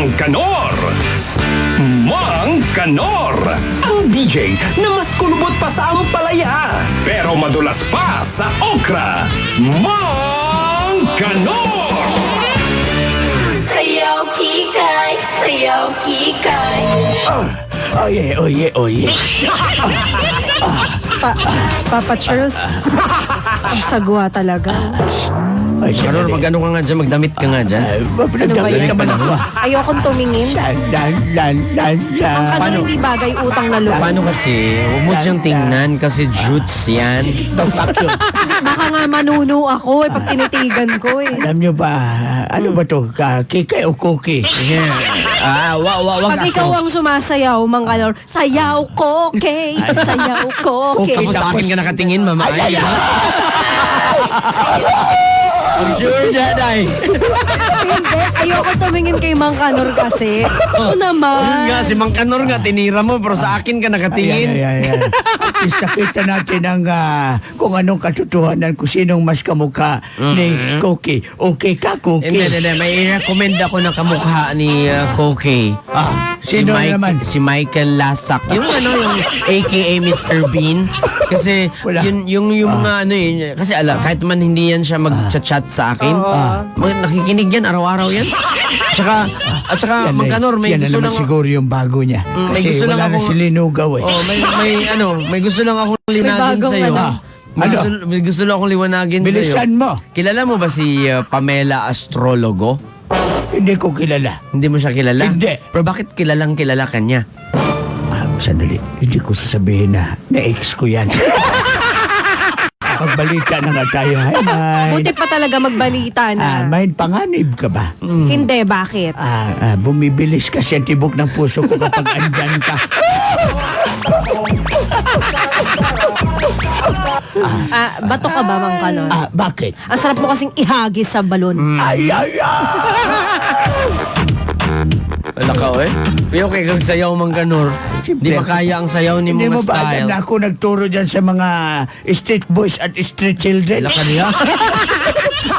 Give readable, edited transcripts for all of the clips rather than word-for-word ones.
Mang Kanor! Mang Kanor! Ang DJ na mas kulubot pa sa ampalaya, pero madulas pa sa okra. Mang Kanor! Sayaw Kikay, sayaw Kikay. Oye. Papa CHURLZ, ang sagwa talaga. Ay, Kanor, mag-ano ka nga dyan, magdamit ka nga dyan. Pinagdamit naman ako. Ayokong tumingin. Lan. Ang hindi bagay utang na loob. Paano kasi? Huwag mo siyang tingnan kasi jutes yan. Baka nga manuno ako pag tinitigan ko eh. Alam nyo ba, ano ba to? Kikay o cookie? Yeah. Wag Pag ikaw ang sumasayaw, Mang Kanor, sayaw ko, okay? Sayaw ko, okay? Tapos sa akin ka nakatingin, mama. Ay, I'm sure dyan ay. Hindi, ayoko tumingin kay Mang Kanor kasi. Ako Yun naman. nga, si Mang Kanor nga, tinira mo, pero sa akin ka nakatingin. Ayan. Isakita natin ang kung anong katotohanan, kung sinong mas kamukha ni Cookie. Okay ka, Cookie? Hindi. May recommend ako ng kamukha ni Kikay. Sino naman? Si Michael Lasak. Yung yung AKA Mr. Bean. Kasi Wala. yung mga kasi kahit man hindi yan siya mag-chat sa akin, nakikinig yan araw-araw yan. At saka Yan Mang Kanor, may yan na gusto naman lang siguro yung bago niya. may Kasi gusto lang wala na akong- si Linugaw eh. may gusto lang akong linagin bagong sa iyo. ano. May gusto lang akong liwanagin sa iyo. Bilisan mo. Kilala mo ba si Pamela Astrologo? Hindi ko kilala. Hindi mo siya kilala? Hindi. Pero bakit kilalang kilala ka niya? Sandali, hindi ko sasabihin na ex ko yan. Pagbalita na nga tayo. Hi, May. Buti pa talaga magbalita na. May panganib ka ba? Hindi, bakit? Bumibilis kasi ang tibok ng puso ko kapag andyan ka. Bato ka ba, Mang Kanor? Bakit? Ang sarap mo kasing ihagis sa balon. Ay! Wala ka, eh. Pero okay kang sayaw, Mang Kanor. Di ba kaya ang sayaw ni Hindi mga mo ba alam style? na ako nagturo dyan sa mga street boys at street children? Wala ka niya?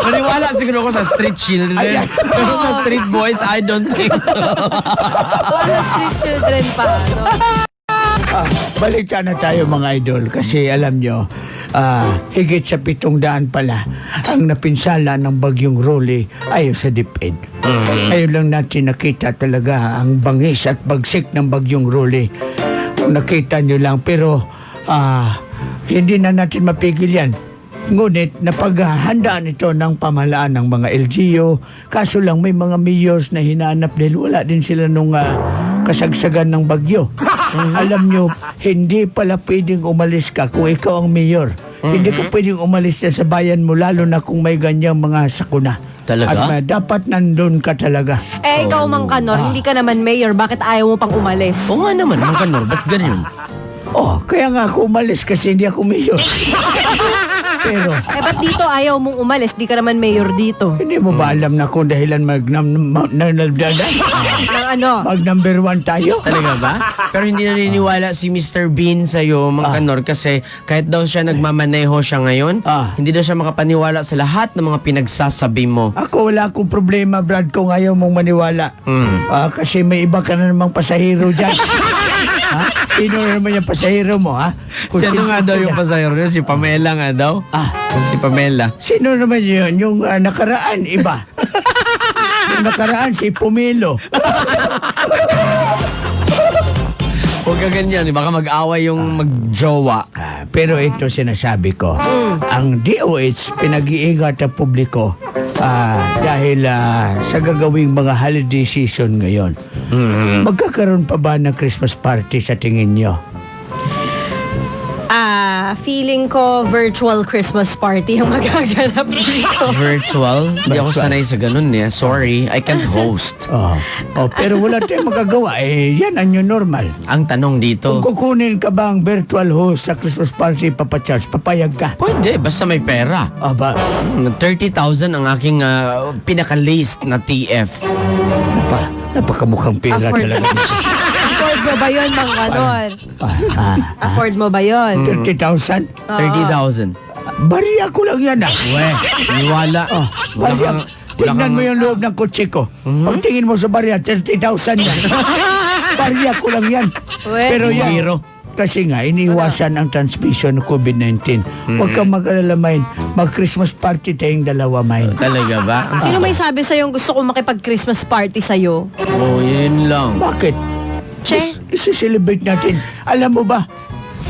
Maniwala siguro ako sa street children. Pero sa street boys, I don't think so. Wala street children pa, no? Balik na tayo mga idol kasi alam nyo, higit sa 700 pala ang napinsala ng bagyong Rolly ayon sa DepEd. Ngayon lang natin nakita talaga ang bangis at bagsik ng bagyong Rolly. Nakita nyo lang pero hindi na natin mapigil yan. Ngunit napaghandaan ito ng pamahalaan ng mga LGU, kaso lang may mga mayors na hinanap dahil wala din sila nung kasagsagan ng bagyo. Alam nyo, hindi pala pwedeng umalis ka kung ikaw ang mayor. Hindi ka pwedeng umalis na sa bayan mo, lalo na kung may ganyang mga sakuna. Talaga? At dapat nandun ka talaga. Ikaw, Mang Kanor, hindi ka naman mayor. Bakit ayaw mo pang umalis? Oo nga naman, Mang Kanor. Ba't ganyan? Kaya nga ako umalis kasi hindi ako mayor. Pero, Ba't dito ayaw mong umalis? Di ka naman mayor dito. hindi mo ba alam na kung dahilan mag-number 1 tayo? Talaga ba? Pero hindi naniniwala si Mr. Bean sa'yo, Mang Kanor, kasi kahit daw siya nagmamaneho siya ngayon, hindi daw siya makapaniwala sa lahat ng mga pinagsasabi mo. Ako wala akong problema, Brad, kung ayaw mong maniwala. Kasi may iba ka na namang pasahero dyan. Sino na naman yung pasahero mo, ha? Sino nga daw yung pasahero niya? Si Pamela nga daw? Si Pamela. Sino naman yun? Yung nakaraan, iba. Yung nakaraan, si Pumelo. Huwag ka ganyan, baka mag-away yung mag-jowa. Pero ito sinasabi ko, ang DOH pinag-iingat ang publiko dahil sa gagawing mga holiday season ngayon. Magkakaroon pa ba ng Christmas party sa tingin nyo? Feeling ko virtual Christmas party yung magaganap dito. Virtual? Hindi ako sanay sa ganun eh. Sorry, I can't host. Pero wala tayong magagawa. Yan ang new normal. Ang tanong dito, Kung kukunin ka ba ang virtual host sa Christmas party, papacharge, papayag ka? pwede, basta may pera. Aba, 30,000 ang aking pinaka-laced na TF. napakamukhang pera Afford. talaga. Afford mo ba yun, Mang Kanor? Afford mo ba yun? 30,000? 30,000. Bariya ko lang yan, Weh, niwala. Bariya. Tingnan mo yung loob ng kotse ko. Pagtingin mo sa barya, 30,000 yan. Barya ko lang yan. Uwe. Pero yan, Biro. kasi nga, iniwasan ang transmission ng COVID-19. Huwag kang mag-alala, Main. Mag-Christmas party tayong dalawa, Main. Talaga ba? Sino may sabi sa'yo gusto kong makipag-Christmas party sa'yo? Oh, yun lang. Bakit? Che? Isi-celebrate natin. Alam mo ba,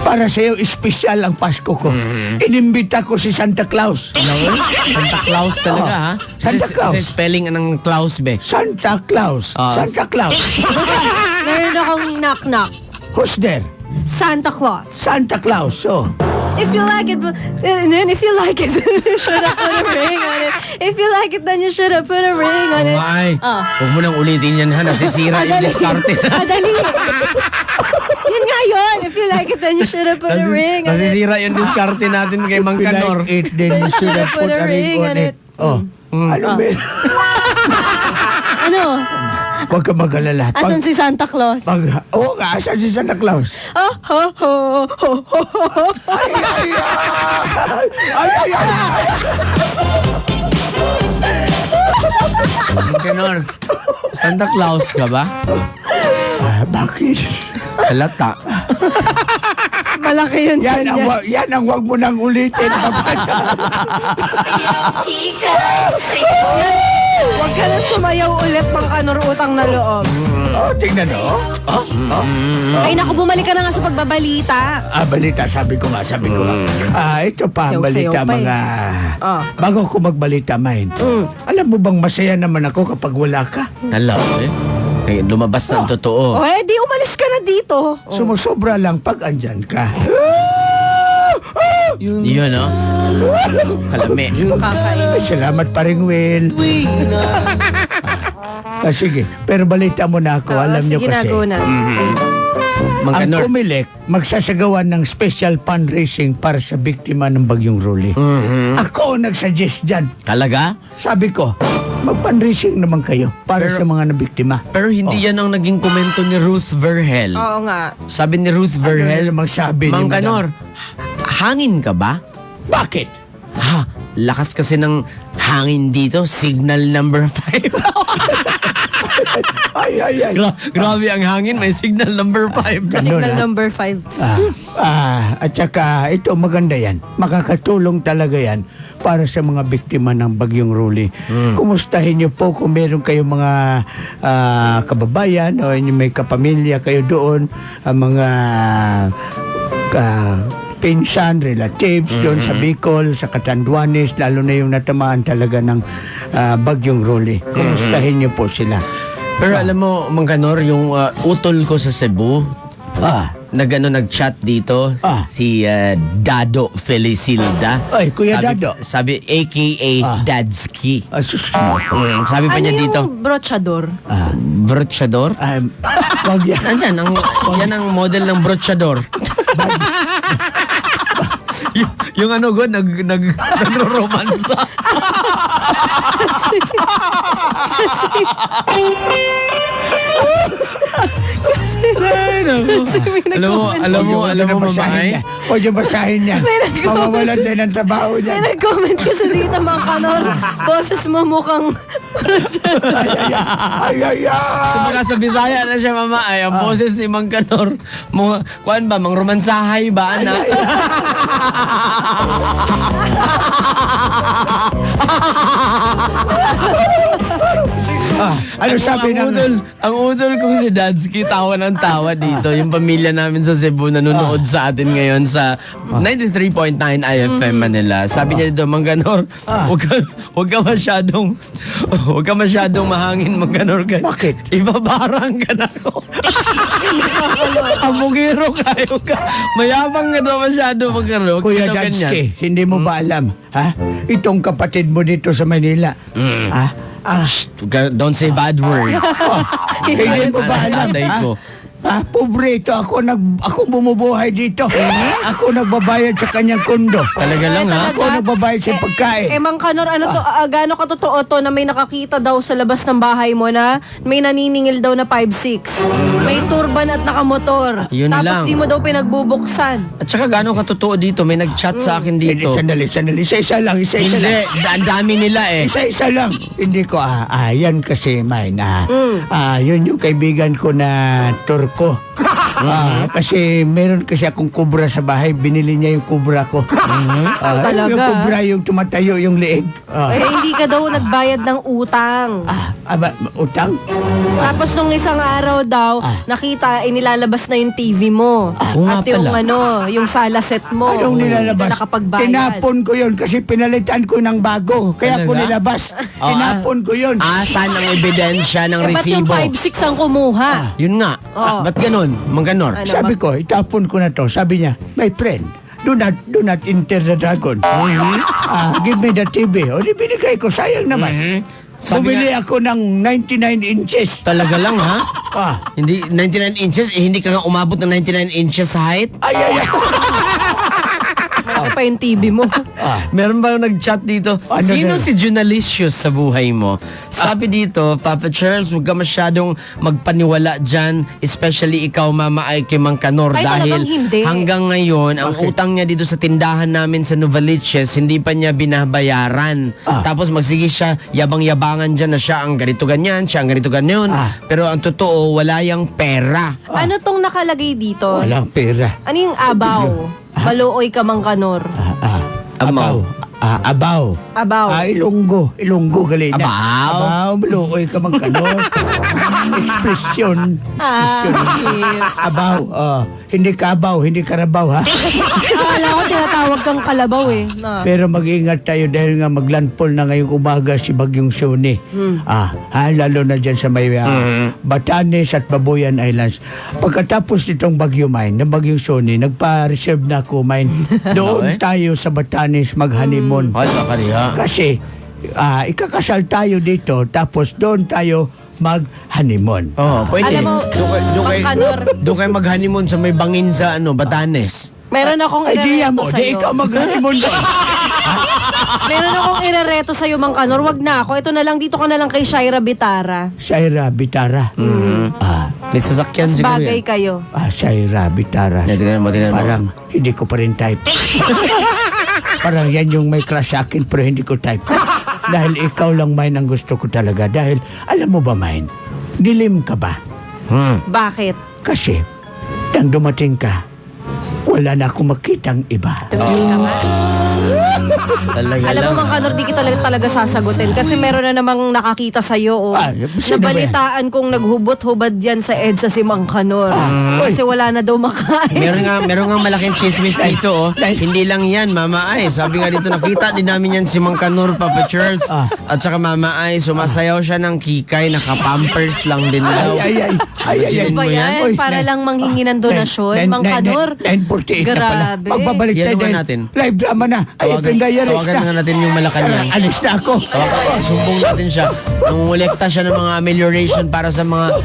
para sa'yo, espesyal ang Pasko ko. Inimbita ko si Santa Claus. Santa Claus talaga, ha? Santa Claus. Kasi spelling ng Claus, be. Santa Claus. Santa Claus. Meron akong knock-knock. Who's there? Santa Claus. Santa Claus. Oh. If you like it, and then if you like it, then you should have put a ring on it. If you like it, then you should have put a ring on it. Ay, Oh. huwag mo nang ulitin yan, ha? Nasisira yung diskarte. Madali. Yun nga yun. If you like it, then you should have put a ring on it. Nasisira yung diskarte natin kay Mang If you Kanor. like it, then you should have put a ring on it. Oh. Ano ba? Ano? Huwag ka mag-alala. Asan si Santa Claus? Oo nga, asan si Santa Claus? Oh, ho, ho, ho, ho, ho. Ay, ay, ay! Ay, ay, ay! Mang Kanor, Santa Claus ka ba? Bakit? Halata. Malaki yun Yan dyan ang, yan ang wag mo nang ulitin. Sayaw Kikay, sayaw. Huwag ka na sumayaw ulit, Mang Kanor, utang na loob. Oh, tingnan o. Ay, naku, bumalik ka na nga sa pagbabalita. Balita, sabi ko nga. Ito pa ang Sayaw-sayaw balita, pa eh. mga... Bago ko magbalita, Main. Alam mo bang masaya naman ako kapag wala ka? Talaga, eh. Kaya lumabas na ang totoo. O, di umalis ka na dito. Sumusobra lang pag andyan ka. Yun, no? Kalami. Ay, salamat pa rin, Will. Sige, pero balita mo na ako. Alam niyo sige kasi. na, go na. Mang Ang Kanor. Comelec magsasagawa ng special fundraising para sa biktima ng Bagyong Rolly. Ako ang nagsuggest dyan. Talaga? Sabi ko, mag-fundraising naman kayo para sa mga nabiktima. Pero hindi yan ang naging komento ni Ruth Verhel. Oo nga. Sabi ni Ruth Ano Verhel, namang sabi ni Mang Madam? Kanor, hangin ka ba? Bakit? Ha, lakas kasi ng hangin dito, signal number 5. Ay. Grabe ang hangin, may signal number 5. Ganun, Signal ah. number 5. At saka, ito maganda yan. Makakatulong talaga yan para sa mga biktima ng Bagyong Rolly. Kumustahin niyo po kung meron kayong mga kababayan o may kapamilya kayo doon, mga pinsan, relatives doon sa Bicol, sa Catanduanes, lalo na yung natamaan talaga ng Bagyong Rolly. Kumustahin niyo po sila. Pero alam mo, Mang Kanor, yung utol ko sa Cebu, nag-chat dito, si Dado Felicilda. Ay, Kuya sabi, Dado. Sabi, a.k.a. Dadski. Sabi pa Ano niya yung dito, brochador? brochador? Wag yan. Nandyan, yan ang model ng brochador. yung ano go, nagro-romansa. Ay, naku. Alam mo, mamay. Huwag yung basahin niya. Mawawalan tayo ng trabaho niya. May nag-comment kasi dito, Mang Kanor. Boses mo mukhang Ay. Baka sa Bisaya na siya, mama. Ay, ang boses ni Mang Kanor. Kuan ba, mang romansahay ba, anak? Ano sabi ng... Ang udol kong si Dadsky, tawa ng tawa dito. Yung pamilya namin sa Cebu nanonood sa atin ngayon sa 93.9 IFM Manila. Sabi niya dito, Mang Kanor, huwag ka masyadong mahangin, Mang Kanor. Bakit? Ibabarang ka na ko. Amugiro kayo ka. Mayabang ka daw masyado, Mang Kanor. Kuya Dadsky, hindi mo ba alam? Ha? Itong kapatid mo dito sa Manila. Ha? Don't say bad word. Hindi mo ba alam? Tatay Ha? ko. Pobre ito. Ako bumubuhay dito. Ako nagbabayad sa kanyang kondo. Talaga lang, ha? Ako nagbabayad sa pagkain. Mang Kanor, ano to, gaano katotoo to na may nakakita daw sa labas ng bahay mo na may naniningil daw na 5'6". May turban at nakamotor. Yun Tapos lang. di mo daw pinagbubuksan. At saka gano'ng katotoo dito, may nag-chat sa akin Hindi, dito. sandali. Isa-isa lang. Hindi, ang dami nila eh. Isa-isa lang. Hindi ko, yan kasi, mine, yun yung kaibigan ko na Turko. Kasi meron kasi akong kubra sa bahay, binili niya yung kubra ko. Talaga? Yung kubra, yung tumatayo yung leeg. Eh, hindi ka daw nagbayad ng utang. Utang? Tapos nung isang araw daw, nakita, inilalabas na yung TV mo. Oo nga At yung pala. yung sala set mo. Anong Hindi nilalabas? ka nakapagbayad. Tinapon ko yun kasi pinalitan ko ng bago. Kaya ko Talaga? nilabas. Tinapon ko yun. Saan ang ebidensya ng Ba't yung resibo? 5'6" ang kumuha? Yun nga. Ba't ganun? Mang Kanor? Ano Sabi ko, itapon ko na to. Sabi niya, my friend, do not enter the dragon. Give me the TV. O di binigay ko, sayang naman. Sabi Bumili ako ng 99 inches. Talaga lang, ha? Hindi. Hindi 99 inches, hindi ka nga umabot ng 99 inches sa height? Ay. Malaki pa yung TV mo. Meron ba nag-chat dito? Ano Sino na? si Junalicious sa buhay mo? Sabi dito, Papa Charles, huwag ka masyadong magpaniwala dyan, especially ikaw, Mama, ay kay Mang Kanor. Ay, Dahil talagang hindi. hanggang ngayon, ang Bakit? utang niya dito sa tindahan namin sa Novaliches, hindi pa niya binabayaran. Tapos magsige siya, yabang-yabangan dyan na siya ang ganito ganyan, siya ang ganito ganyan. Pero ang totoo, wala yang pera. Ano tong nakalagay dito? Walang pera. Ano yung abaw? Maluoy ka, Mang Kanor. Abaw. Abaw. Abaw. Ilonggo gali na. Abaw? Maluoy ka mang kanor. Ekspresyon. Okay. Abaw. Hindi ka abaw, hindi karabaw, ha? Akala ko tinatawag kang kalabaw eh. Pero mag-ingat tayo dahil nga maglandfall na ngayong umaga si Bagyong Suni. Lalo na dyan sa may Batanes at Babuyan Islands. Pagkatapos nitong Bagyo Mine, ng Bagyong Suni, nagpa-reserve na ako mine. Doon tayo sa Batanes mag-honeymoon. Ay, bakariha. Kasi ikakasal tayo dito tapos doon tayo mag-honeymoon. Pwede. Alam mo, Mang Kanor, Doon kayo mag-honeymoon sa may bangin sa Batanes. meron akong Ay, di irereto mo, di sa'yo. ikaw mag-honeymoon doon. Meron akong irereto sa'yo, Mang Kanor. Wag na ako. Ito na lang, dito ka na lang kay Shaira Bitara. Shaira Bitara. May sasakyan Mas siguro bagay yan. kayo. Shaira Bitara. Tingnan mo. Parang hindi ko pa rin type. Parang yan yung may crush sa akin pero hindi ko type. Dahil ikaw lang, Mine, ang gusto ko talaga. Dahil, alam mo ba, Mine, dilim ka ba? Bakit? Kasi, nang dumating ka, wala na akong makitang iba. Tumingin ka nga. Talaga Alam mo, lang. Mang Kanor, di kita talaga sasagutin kasi meron na namang nakakita sa'yo. Sino ba yan? Nabalitaan kong naghubot-hubad yan sa EDSA si Mang Kanor. Kasi wala na daw makain. Meron nga malaking chismis dito, Hindi lang yan, Mama Ay. Sabi nga dito, nakita din namin yan si Mang Kanor, Papa Charles. At saka Mama Ay, sumasayaw siya ng Kikay, naka-pampers lang din daw. Ay. Ano ba yan? Oy, Para lang manghingi ng donasyon, Mang Kanor. 9:48 na pala. Grabe. Magbabalik tayo Yan naman dahil natin. live drama na. Ay, Tawagan nga natin yung Malacanang. Alis na ako. Sumbong natin siya. Nangungulekta siya ng mga amelioration para sa mga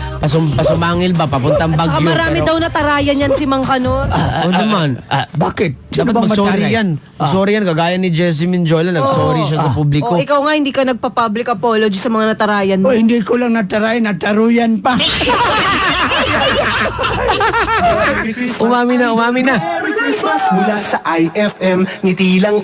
pasumangil ba, papuntang Saka Baguio. marami daw natarayan yan si Mang Kanor. Oo naman. Bakit? Sino Dapat bang mag-sorry mataray? yan. Sorry yan, kagaya ni Jessie Minjola, nag-sorry siya sa publiko. O, ikaw nga hindi ka nagpa-public apology sa mga natarayan mo. O, hindi ko lang nataray, nataruyan pa. Umami na. Merry Christmas mula sa IFM. Ngiti lang